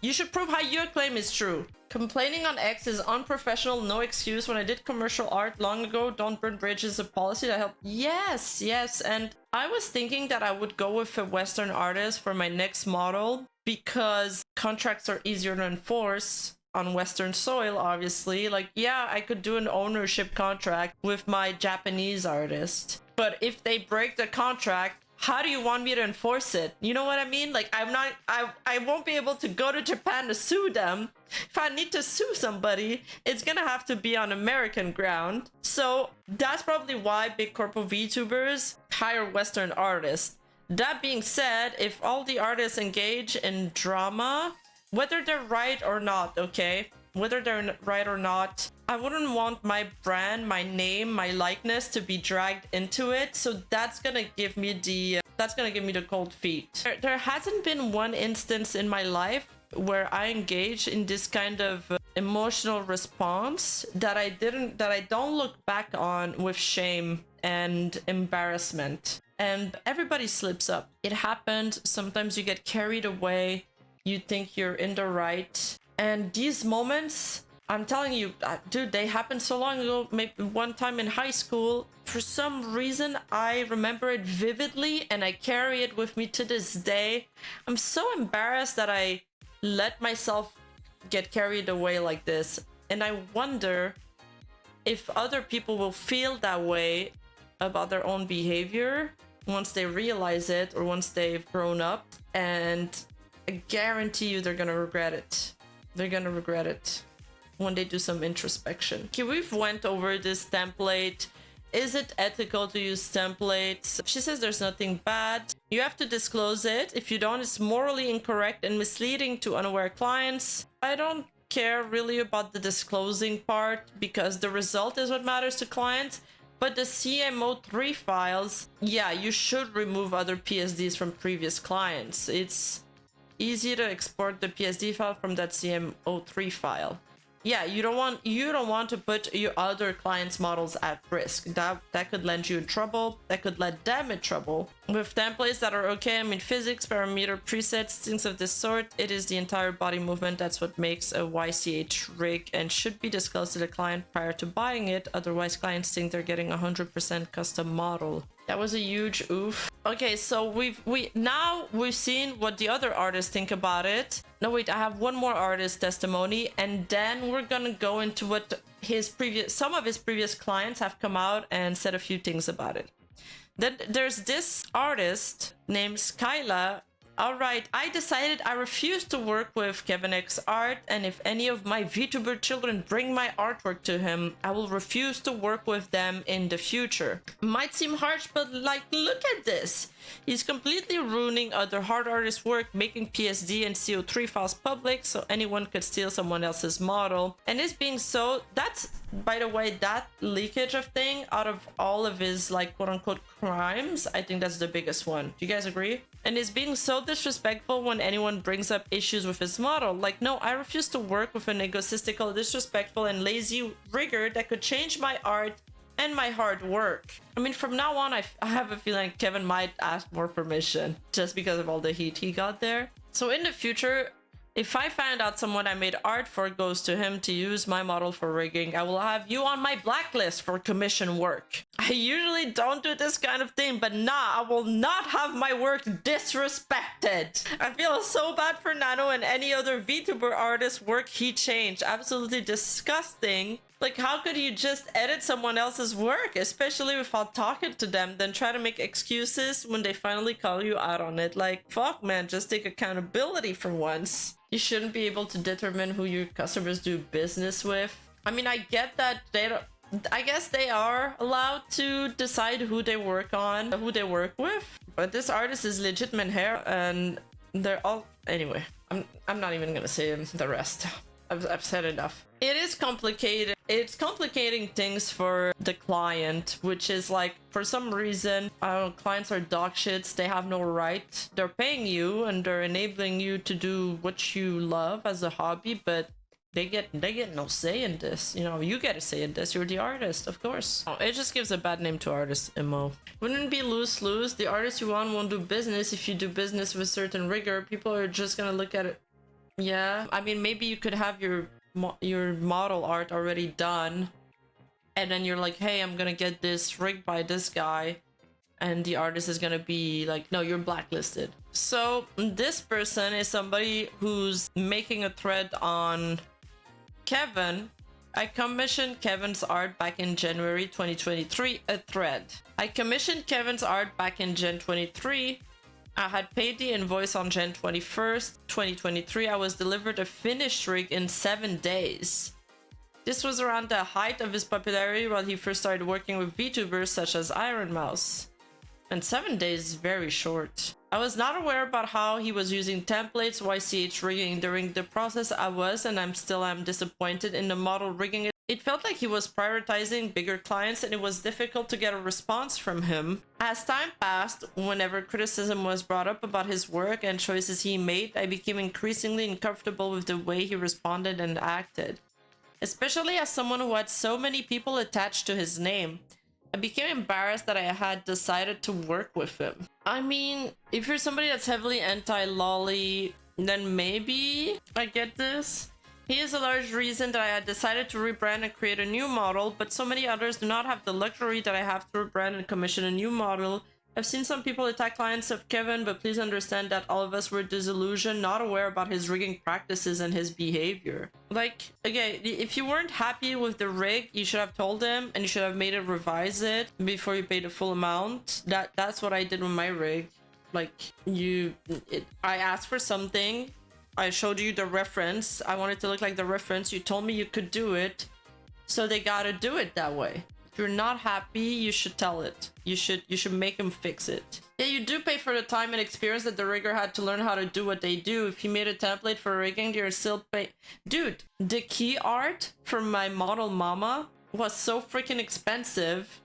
you should prove how your claim is true. Complaining on X is unprofessional, no excuse. When I did commercial art long ago, don't burn bridges, a policy that helped. Yes. And I was thinking that I would go with a Western artist for my next model, because contracts are easier to enforce on Western soil, obviously. Like, yeah, I could do an ownership contract with my Japanese artist, but if they break the contract, how do you want me to enforce it? You know what I mean? Like, I won't be able to go to Japan to sue them. If I need to sue somebody, it's gonna have to be on American ground. So that's probably why big corporate VTubers hire Western artists. That being said, if all the artists engage in drama, whether they're right or not, okay? Whether they're right or not, I wouldn't want my brand, my name, my likeness to be dragged into it. So that's gonna give me the cold feet. There hasn't been one instance in my life where I engage in this kind of emotional response that I don't look back on with shame and embarrassment. And everybody slips up. It happens. Sometimes you get carried away. You think you're in the right. And these moments, I'm telling you, dude, they happened so long ago. Maybe one time in high school. For some reason, I remember it vividly and I carry it with me to this day. I'm so embarrassed that I let myself get carried away like this. And I wonder if other people will feel that way about their own behavior once they realize it or once they've grown up. And I guarantee you they're gonna regret it. They're gonna regret it when they do some introspection. Okay, we've went over this template. Is it ethical to use templates? She says there's nothing bad. You have to disclose it. If you don't, it's morally incorrect and misleading to unaware clients. I don't care really about the disclosing part because the result is what matters to clients. But the CMO3 files, yeah, you should remove other PSDs from previous clients. It's easy to export the PSD file from that CMO3 file. Yeah, you don't want to put your other clients' models at risk. That could land you in trouble. That could let them in trouble. With templates that are okay, I mean physics, parameter, presets, things of this sort, it is the entire body movement. That's what makes a YCH rig and should be disclosed to the client prior to buying it. Otherwise, clients think they're getting 100% custom model. That was a huge oof. Okay, so we've seen what the other artists think about it. No, wait, I have one more artist testimony, and then we're gonna go into what some of his previous clients have come out and said a few things about it. Then there's this artist named Skyla. All right, I decided I refuse to work with KevinX art, and if any of my VTuber children bring my artwork to him, I will refuse to work with them in the future. Might seem harsh, but like, look at this. He's completely ruining other hard artists' work, making PSD and CO3 files public so anyone could steal someone else's model. And this being so, that's, by the way, that leakage of thing out of all of his like quote-unquote crimes, I think that's the biggest one. Do you guys agree? And is being so disrespectful when anyone brings up issues with his model. Like, no, I refuse to work with an egotistical, disrespectful, and lazy rigger that could change my art and my hard work. I mean, from now on, I have a feeling Kevin might ask more permission just because of all the heat he got there. So in the future, if I find out someone I made art for goes to him to use my model for rigging, I will have you on my blacklist for commission work. I usually don't do this kind of thing, but nah, I will not have my work disrespected. I feel so bad for Nano and any other VTuber artist work he changed. Absolutely disgusting. Like, how could you just edit someone else's work, especially without talking to them, then try to make excuses when they finally call you out on it? Like, fuck, man, just take accountability for once. You shouldn't be able to determine who your customers do business with. I mean, I get that they don't... I guess they are allowed to decide who they work on, who they work with. But this artist is legitimate hair, and they're all... Anyway, I'm not even gonna say the rest. I've said enough. It is complicated. It's complicating things for the client, which is like, for some reason, I don't know, clients are dog shits. They have no right. They're paying you and they're enabling you to do what you love as a hobby, but they get no say in this. You know, you get a say in this. You're the artist, of course. Oh, it just gives a bad name to artists, MO. Wouldn't it be lose-lose? The artist you want won't do business if you do business with certain rigor. People are just gonna look at it. Yeah, I mean, maybe you could have your model art already done, and then you're like, hey, I'm gonna get this rigged by this guy, and the artist is gonna be like, no, you're blacklisted. So this person is somebody who's making a thread on Kevin. I commissioned Kevin's art back in January 2023, a thread. I commissioned Kevin's art back in Jan 23. I had paid the invoice on Jan 21st, 2023. I was delivered a finished rig in 7 days. This was around the height of his popularity while he first started working with VTubers such as Iron Mouse. And 7 days is very short. I was not aware about how he was using templates, YCH rigging. During the process I was, and I'm still disappointed in the model rigging. It felt like he was prioritizing bigger clients and it was difficult to get a response from him. As time passed, whenever criticism was brought up about his work and choices he made, I became increasingly uncomfortable with the way he responded and acted. Especially as someone who had so many people attached to his name. I became embarrassed that I had decided to work with him. I mean, if you're somebody that's heavily anti-lolly, then maybe I get this. He is a large reason that I had decided to rebrand and create a new model, but so many others do not have the luxury that I have to rebrand and commission a new model. I've seen some people attack clients of Kevin, but please understand that all of us were disillusioned, not aware about his rigging practices and his behavior. Like, okay, if you weren't happy with the rig, you should have told him and you should have made it revise it before you paid the full amount. That's what I did with my rig. Like, I asked for something, I showed you the reference, I wanted to look like the reference, you told me you could do it, so they gotta do it that way. If you're not happy, you should tell it. You should make him fix it. Yeah, you do pay for the time and experience that the rigger had to learn how to do what they do. If you made a template for rigging, you're still pay. Dude, the key art for my model mama was so freaking expensive.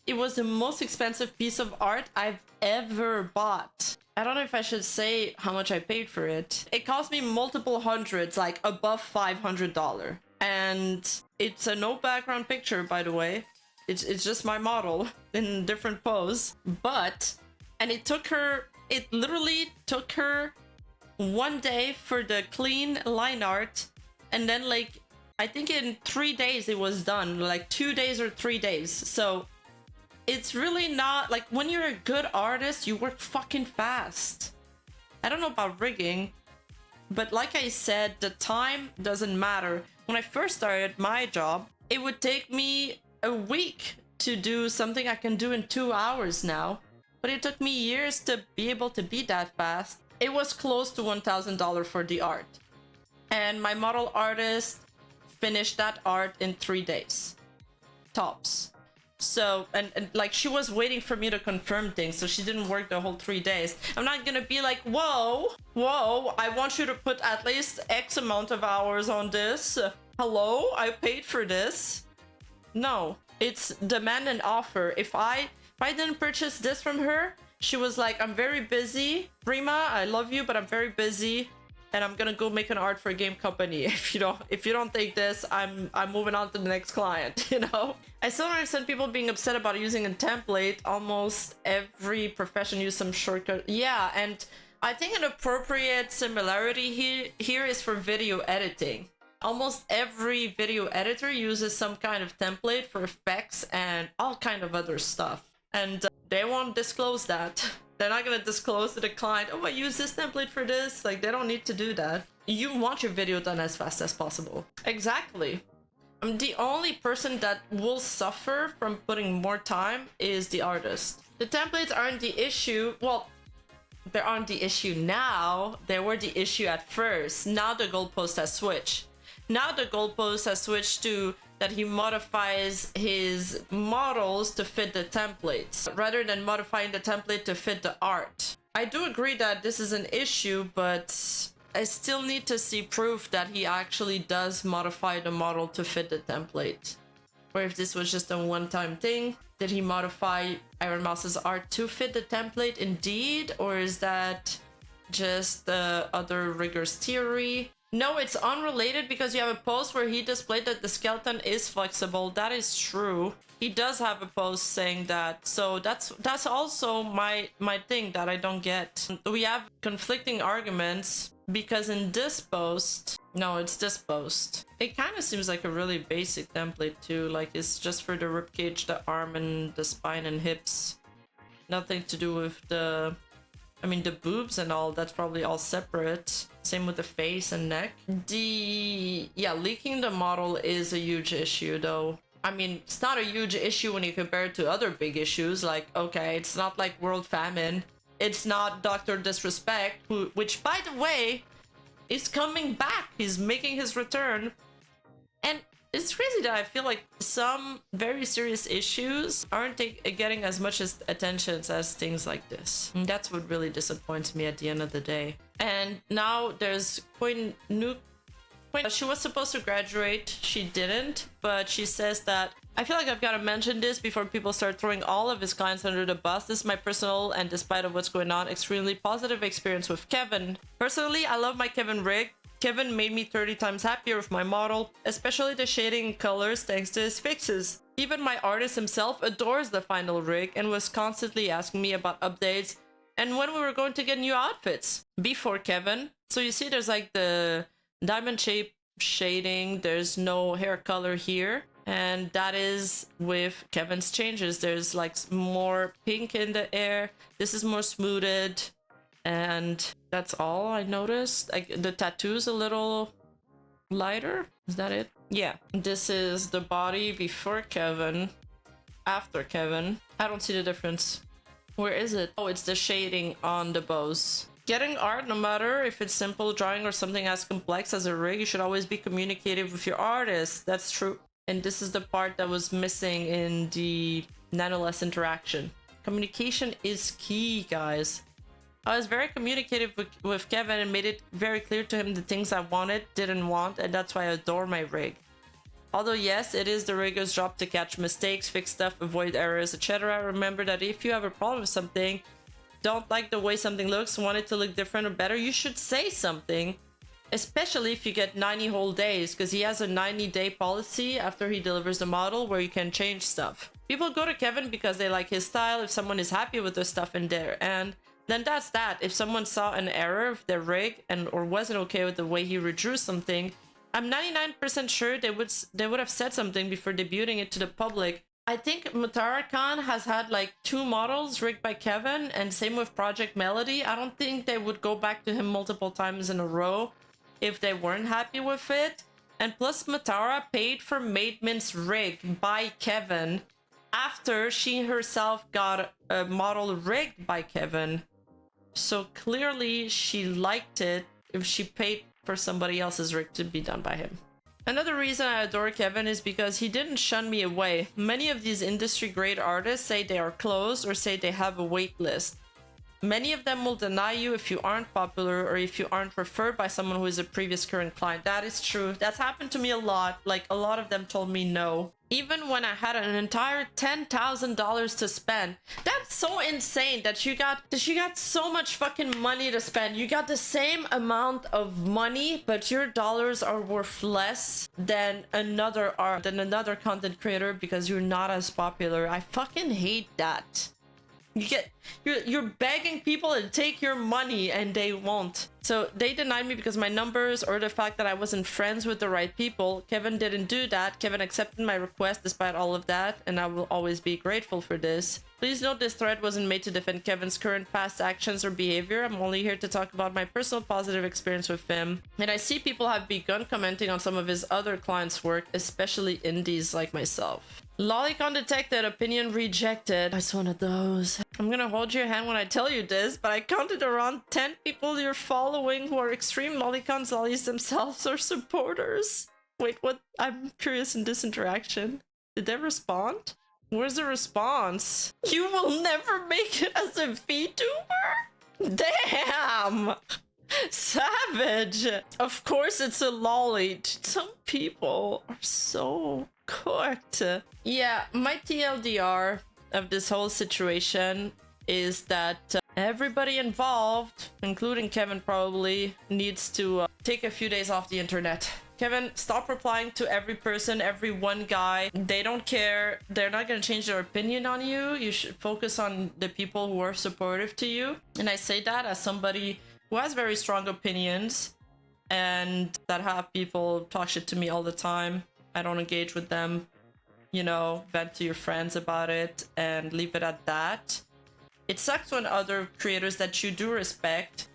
It was the most expensive piece of art I've ever bought. I don't know if I should say how much I paid for it. It cost me multiple hundreds, like above $500. And it's a no background picture, by the way. It's just my model in different pose. And it literally took her 1 day for the clean line art. And then like, I think in 3 days it was done, like 2 days or 3 days. So it's really not like, when you're a good artist, you work fucking fast. I don't know about rigging, but like I said, the time doesn't matter. When I first started my job, it would take me a week to do something I can do in 2 hours now. But it took me years to be able to be that fast. It was close to $1,000 for the art. And my model artist finished that art in 3 days. Tops. So, and like, she was waiting for me to confirm things, so she didn't work the whole 3 days. I'm not gonna be like, whoa, I want you to put at least X amount of hours on this. Hello, I paid for this. No, it's demand and offer. If I didn't purchase this from her, she was like, I'm very busy. Rima, I love you, but I'm very busy. And I'm gonna go make an art for a game company. If you don't take this, I'm moving on to the next client, you know? I still don't understand people being upset about using a template. Almost every profession uses some shortcut. Yeah, and I think an appropriate similarity here is for video editing. Almost every video editor uses some kind of template for effects and all kind of other stuff. And they won't disclose that. They're not gonna disclose to the client, oh, I use this template for this. Like, they don't need to do that. You want your video done as fast as possible. Exactly. The only person that will suffer from putting more time is the artist. The templates aren't the issue. Well, they aren't the issue now. They were the issue at first. Now the goalpost has switched. Now the goalpost has switched to that he modifies his models to fit the templates rather than modifying the template to fit the art. I do agree that this is an issue, but I still need to see proof that he actually does modify the model to fit the template. Or if this was just a one-time thing. Did he modify Iron Mouse's art to fit the template indeed? Or is that just the other rigger's theory? No, it's unrelated because you have a post where he displayed that the skeleton is flexible. That is true. He does have a post saying that. So that's also my thing that I don't get. We have conflicting arguments because in this post, no, it's this post. It kind of seems like a really basic template too. Like, it's just for the ribcage, the arm, and the spine and hips. nothing to do with the, I mean, the boobs and all, that's probably all separate. Same with the face and neck. Yeah, leaking the model is a huge issue though. I mean, it's not a huge issue when you compare it to other big issues. Like, okay, it's not like world famine. It's not Dr. Disrespect, which by the way, is coming back. He's making his return. And it's crazy that I feel like some very serious issues aren't getting as much attention as things like this. And that's what really disappoints me at the end of the day. And now there's Queen Nuke. She was supposed to graduate, she didn't, but she says that, I feel like I've got to mention this before people start throwing all of his clients under the bus. This is my personal, and despite of what's going on, extremely positive experience with Kevin. Personally, I love my Kevin rig. Kevin made me 30 times happier with my model, especially the shading and colors thanks to his fixes. Even my artist himself adores the final rig and was constantly asking me about updates and when we were going to get new outfits. Before Kevin, so you see there's like the diamond shape shading, there's no hair color here, and that is with Kevin's changes. There's like more pink in the air, this is more smoothed, and that's all I noticed. Like the tattoo's a little lighter. Is that it? Yeah, this is the body before Kevin, after Kevin. I don't see the difference. Where is it? Oh, it's the shading on the bows. Getting art, no matter if it's simple drawing or something as complex as a rig, you should always be communicative with your artist. That's true. And this is the part that was missing in the nanoless interaction. Communication is key, guys. I was very communicative with Kevin and made it very clear to him the things I wanted, didn't want, and that's why I adore my rig. Although yes, it is the rigger's job to catch mistakes, fix stuff, avoid errors, etc. Remember that if you have a problem with something, don't like the way something looks, want it to look different or better, you should say something. Especially if you get 90 whole days, because he has a 90-day policy after he delivers the model where you can change stuff. People go to Kevin because they like his style, if someone is happy with the stuff in there, and then that's that. If someone saw an error with their rig or wasn't okay with the way he redrew something, I'm 99% sure they would have said something before debuting it to the public. I think Mutara Khan has had like 2 models rigged by Kevin, and same with Project Melody. I don't think they would go back to him multiple times in a row if they weren't happy with it. And plus Mutara paid for Maidman's rig by Kevin after she herself got a model rigged by Kevin. So clearly she liked it if she paid for somebody else's rig to be done by him. Another reason I adore Kevin is because he didn't shun me away. Many of these industry-grade artists say they are closed or say they have a wait list. Many of them will deny you if you aren't popular or if you aren't referred by someone who is a previous current client. That is true. That's happened to me a lot. Like, a lot of them told me no. Even when I had an entire $10,000 to spend. That's so insane that you got so much fucking money to spend. You got the same amount of money, but your dollars are worth less than another content creator because you're not as popular. I fucking hate that. You're begging people to take your money and they won't. So they denied me because my numbers or the fact that I wasn't friends with the right people. Kevin didn't do that. Kevin accepted my request despite all of that, and I will always be grateful for this. Please note this thread wasn't made to defend Kevin's current past actions or behavior. I'm only here to talk about my personal positive experience with him. And I see people have begun commenting on some of his other clients' work, especially indies like myself. Lolicon detected, opinion rejected. It's one of those. I'm gonna hold your hand when I tell you this, but I counted around 10 people you're following who are extreme Lolicon lollies themselves or supporters. Wait, what? I'm curious in this interaction. Did they respond? Where's the response? You will never make it as a VTuber? Damn! Savage! Of course it's a lolly. Some people are so cooked. Yeah, my TLDR of this whole situation is that everybody involved, including Kevin probably, needs to take a few days off the internet. Kevin, stop replying to every person, every one guy. They don't care. They're not going to change their opinion on you. You should focus on the people who are supportive to you. And I say that as somebody who has very strong opinions and that have people talk shit to me all the time. I don't engage with them. You know, vent to your friends about it and leave it at that. it sucks when other creators that you do respect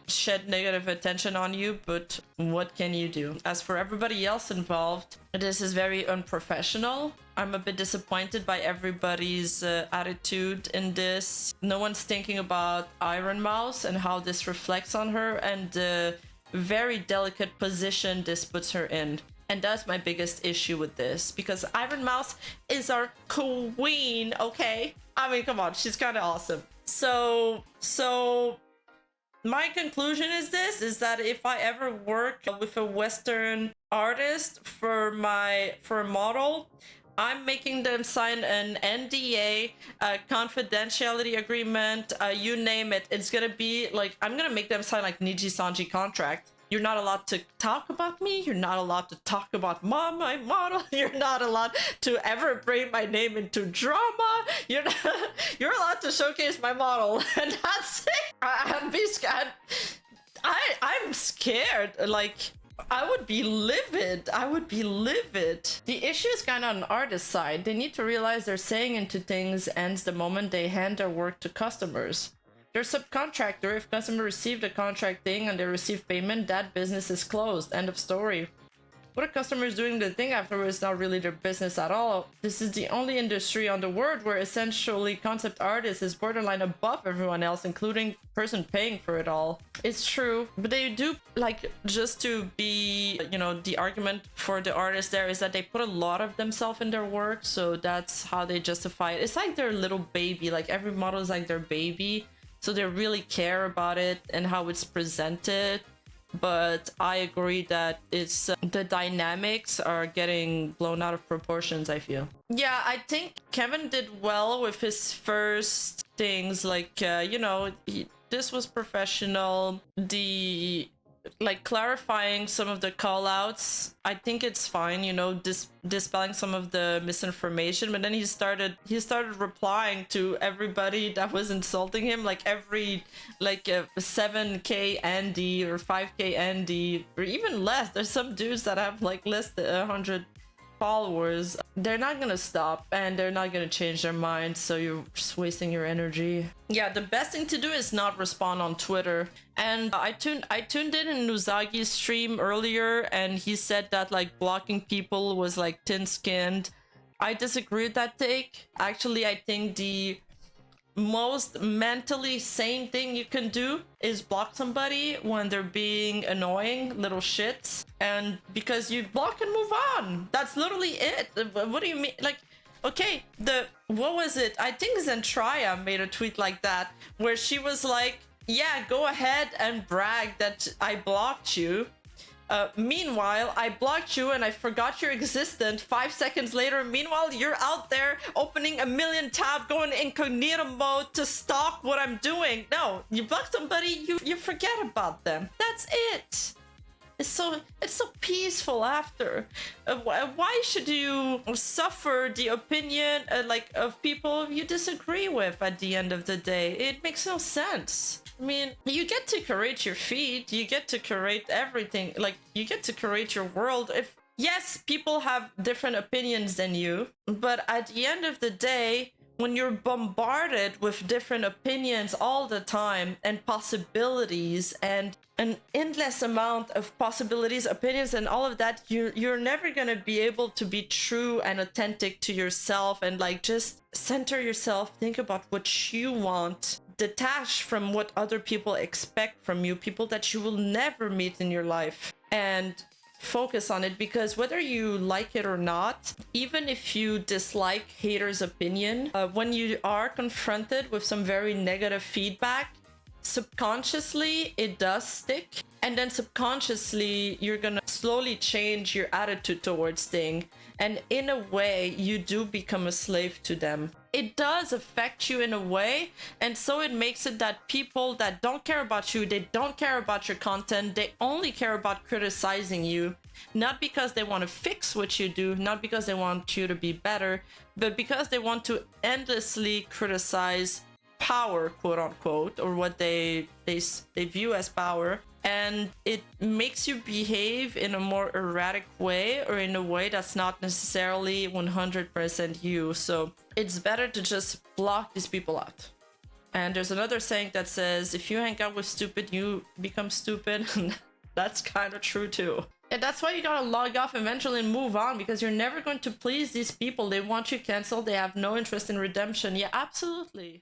shed negative attention on you, but what can you do? As for everybody else involved, this is very unprofessional. I'm a bit disappointed by everybody's attitude in this. No one's thinking about Iron Mouse and how this reflects on her and the very delicate position this puts her in. And that's my biggest issue with this, because Iron Mouse is our queen, okay? I mean, come on, she's kind of awesome. So my conclusion is that if I ever work with a Western artist for a model, I'm making them sign an NDA, a confidentiality agreement, you name it. It's gonna be like, I'm gonna make them sign like Niji Sanji contract. You're not allowed to talk about me. You're not allowed to talk about my model. You're not allowed to ever bring my name into drama. You're allowed to showcase my model, and that's it. I'm scared. Like, I would be livid. The issue is kind of on the artist side. They need to realize they're saying into things ends the moment they hand their work to customers. They're subcontractor. If customer received a contract thing and they receive payment, that business is closed. End of story. What a customer is doing the thing afterwards is not really their business at all. This is the only industry on the world where essentially concept artist is borderline above everyone else, including person paying for it all. It's true, but they do, like, just to be, you know, the argument for the artist there is that they put a lot of themselves in their work, so that's how they justify it. It's like their little baby, like every model is like their baby, so they really care about it and how it's presented. But I agree that it's the dynamics are getting blown out of proportions, I feel. Yeah, I think Kevin did well with his first things, like, you know, this was professional. Like, clarifying some of the call outs, I think it's fine, you know, dispelling some of the misinformation. But then he started replying to everybody that was insulting him, like every, like, 7k Andy or 5k Andy or even less. There's some dudes that have like less than 100 followers. They're not gonna stop and they're not gonna change their mind, so you're just wasting your energy. Yeah, the best thing to do is not respond on Twitter. And I tuned in Nuzagi's stream earlier, and he said that like blocking people was like thin-skinned. I disagree with that take. Actually, I think the most mentally sane thing you can do is block somebody when they're being annoying little shits, and because you block and move on. That's literally it. What do you mean? Like, okay, what was it? I think Zentraya made a tweet like that where she was like, yeah, go ahead and brag that I blocked you. Meanwhile, I blocked you and I forgot your existence 5 seconds later. Meanwhile, you're out there opening a million tabs, going incognito mode to stalk what I'm doing. No, you block somebody, you forget about them. That's it. It's so peaceful after. Why should you suffer the opinion like of people you disagree with at the end of the day? It makes no sense. I mean, you get to curate your feed, you get to curate everything, like, you get to curate your world. If, yes, people have different opinions than you, but at the end of the day, when you're bombarded with different opinions all the time and possibilities and an endless amount of possibilities, opinions, and all of that, you're never gonna be able to be true and authentic to yourself and like just center yourself, think about what you want, detach from what other people expect from you, people that you will never meet in your life, and focus on it. Because whether you like it or not, even if you dislike haters' opinion, when you are confronted with some very negative feedback, subconsciously it does stick, and then subconsciously you're gonna slowly change your attitude towards things, and in a way you do become a slave to them. It does affect you in a way, and so it makes it that people that don't care about you, they don't care about your content, they only care about criticizing you, not because they want to fix what you do, not because they want you to be better, but because they want to endlessly criticize power, quote unquote, or what they view as power. And it makes you behave in a more erratic way, or in a way that's not necessarily 100% you. So it's better to just block these people out. And there's another saying that says, if you hang out with stupid, you become stupid. That's kind of true too. And that's why you gotta log off eventually and move on, because you're never going to please these people. They want you canceled. They have no interest in redemption. Yeah, absolutely.